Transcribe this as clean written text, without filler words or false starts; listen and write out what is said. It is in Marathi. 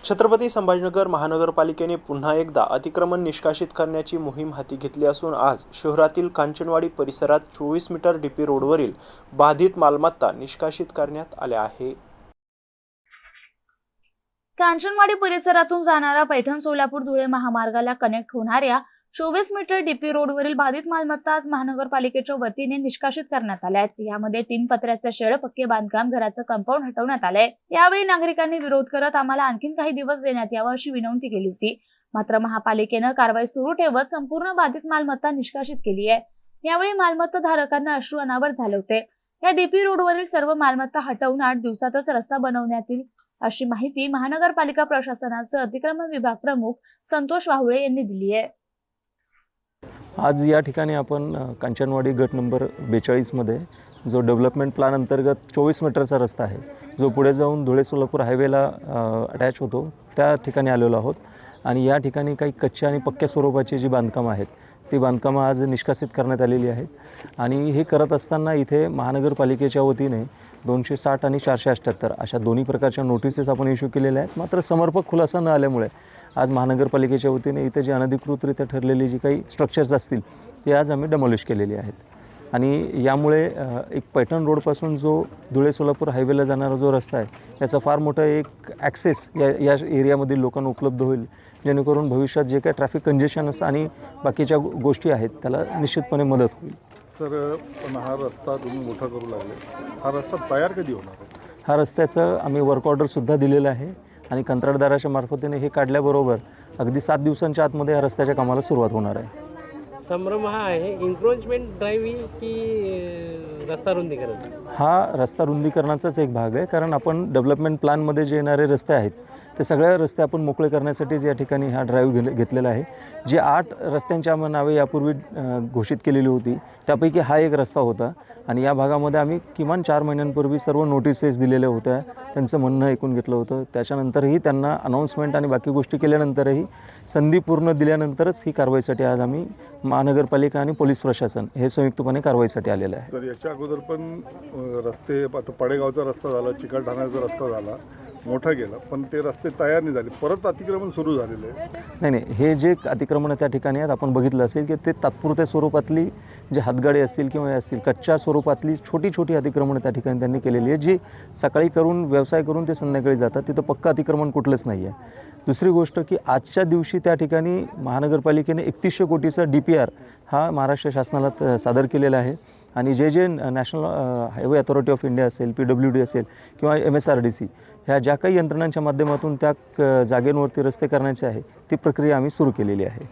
छत्रपती संभाजीनगर महानगरपालिकेने पुन्हा एकदा अतिक्रमण निष्कासित करण्याची मोहीम हाती घेतली असून आज शहरातील कांचनवाडी परिसरात 24 मीटर डीपी रोडवरील बाधित मालमत्ता निष्कासित करण्यात आल्या आहे। कांचनवाडी परिसरातून जाणारा पैठण सोलापूर धुळे महामार्गाला कनेक्ट होणाऱ्या 24 मीटर डीपी रोडवरील बाधित मालमत्ता आज महानगरपालिकेच्या वतीने निष्कासित करण्यात आल्या आहेत। यामध्ये 3 पत्र्याचे शेड, पक्के बांधकाम, घराचं कंपाऊंड हटवण्यात आलंय। यावेळी नागरिकांनी विरोध करत आम्हाला आणखीन काही दिवस देण्यात यावं अशी विनंती केली होती। मात्र महापालिकेनं कारवाई सुरू ठेवत संपूर्ण बाधित मालमत्ता निष्कासित केली आहे। यावेळी मालमत्ता धारकांना अश्रू अनावर झाले होते। या डीपी रोडवरील सर्व मालमत्ता हटवून 8 दिवसातच रस्ता बनवण्यात येईल अशी माहिती महानगरपालिका प्रशासनाचे अतिक्रमण विभाग प्रमुख संतोष वाहुळे यांनी दिली आहे। आज या ठिकाणी आपण कांचनवाडी गट नंबर 42 मध्ये जो डेव्हलपमेंट प्लॅन अंतर्गत 24 मीटरचा रस्ता आहे, जो पुढे जाऊन धुळे सोलापूर हायवेला अटॅच होतो, त्या ठिकाणी आलेलो आहोत। आणि या ठिकाणी काही कच्च्या आणि पक्क्या स्वरूपाची जी बांधकामं आहेत, ती बांधकामं आज निष्कासित करण्यात आलेली आहेत। आणि हे करत असताना इथे महानगरपालिकेच्या वतीने 260 आणि 478 अशा दोन्ही प्रकारच्या नोटिसेस आपण इश्यू केलेल्या आहेत। मात्र समर्पक खुलासा न आल्यामुळे आज महानगरपालिकेच्या वतीने इथे जी अनधिकृतरित्या ठरलेली जी काही स्ट्रक्चर्स असतील ते आज आम्ही डेमॉलिश केलेली आहेत। आणि यामुळे एक पैठण रोडपासून जो धुळे सोलापूर हायवेला जाणारा जो रस्ता आहे, याचा फार मोठा एक ॲक्सेस या एरियामधील लोकांना उपलब्ध होईल, जेणेकरून भविष्यात जे काही ट्रॅफिक कंजेशन आणि बाकीच्या गोष्टी आहेत त्याला निश्चितपणे मदत होईल। सर, पण हा रस्ता तुम्ही मोठा करू लागले, हा रस्ता तयार कधी होणार? हा रस्त्याचं आम्ही वर्क ऑर्डरसुद्धा दिलेलं आहे आणि कंत्राटदाराच्या मार्फतीने हे काढल्याबरोबर अगदी 7 दिवसांच्या आतमध्ये या रस्त्याच्या कामाला सुरुवात होणार आहे। संभ्रम हा आहे एन्क्रोचमेंट ड्राईव्ह की रस्ता रुंदीकरण? हा रस्ता रुंदीकरणाचाच एक भाग आहे, कारण आपण डेव्हलपमेंट प्लॅनमध्ये जे येणारे रस्ते आहेत ते सगळे रस्ते आपण मोकळे करण्यासाठीच या ठिकाणी हा ड्राईव्ह घेतलेला आहे। जे 8 रस्त्यांच्या नावे यापूर्वी घोषित केलेली होती, त्यापैकी हा एक रस्ता होता। आणि या भागामध्ये आम्ही किमान 4 महिन्यांपूर्वी सर्व नोटिसेस दिलेल्या होत्या, त्यांचं म्हणणं ऐकून घेतलं होतं। त्याच्यानंतरही त्यांना अनाऊन्समेंट आणि बाकी गोष्टी केल्यानंतरही संधी पूर्ण दिल्यानंतरच ही कारवाईसाठी आज आम्ही महानगरपालिका आणि पोलीस प्रशासन हे संयुक्तपणे कारवाईसाठी आलेलं आहे। सर, याच्या अगोदर पण रस्ते, आता पडेगावचा रस्ता झाला, चिकलठाण्याचा रस्ता झाला, मोठा गेला, पण ते रस्ते तयार नाही झाले, परत अतिक्रमण सुरू झालेलं आहे। नाही, हे जे अतिक्रमण त्या ठिकाणी आहेत, आपण बघितलं असेल की ते तात्पुरत्या स्वरूपातली जे हातगाडी असतील किंवा हे असतील, कच्च्या स्वरूपातली छोटी छोटी अतिक्रमण त्या ठिकाणी त्यांनी केलेली आहे, जी सकाळी करून व्यवसाय करून ते संध्याकाळी जातात। तिथं पक्का अतिक्रमण कुठलंच नाही आहे। दुसरी गोष्ट की आजच्या दिवशी त्या ठिकाणी महानगरपालिकेने 3100 कोटीचा DPR हा महाराष्ट्र शासनाला सादर केलेला आहे। आणि जे national highway authority of India असेल, PWD असेल किंवा MSRDC ह्या ज्या काही यंत्रणांच्या माध्यमातून त्या जागेंवरती रस्ते करण्याचे आहे, ती प्रक्रिया आम्ही सुरू केलेली आहे।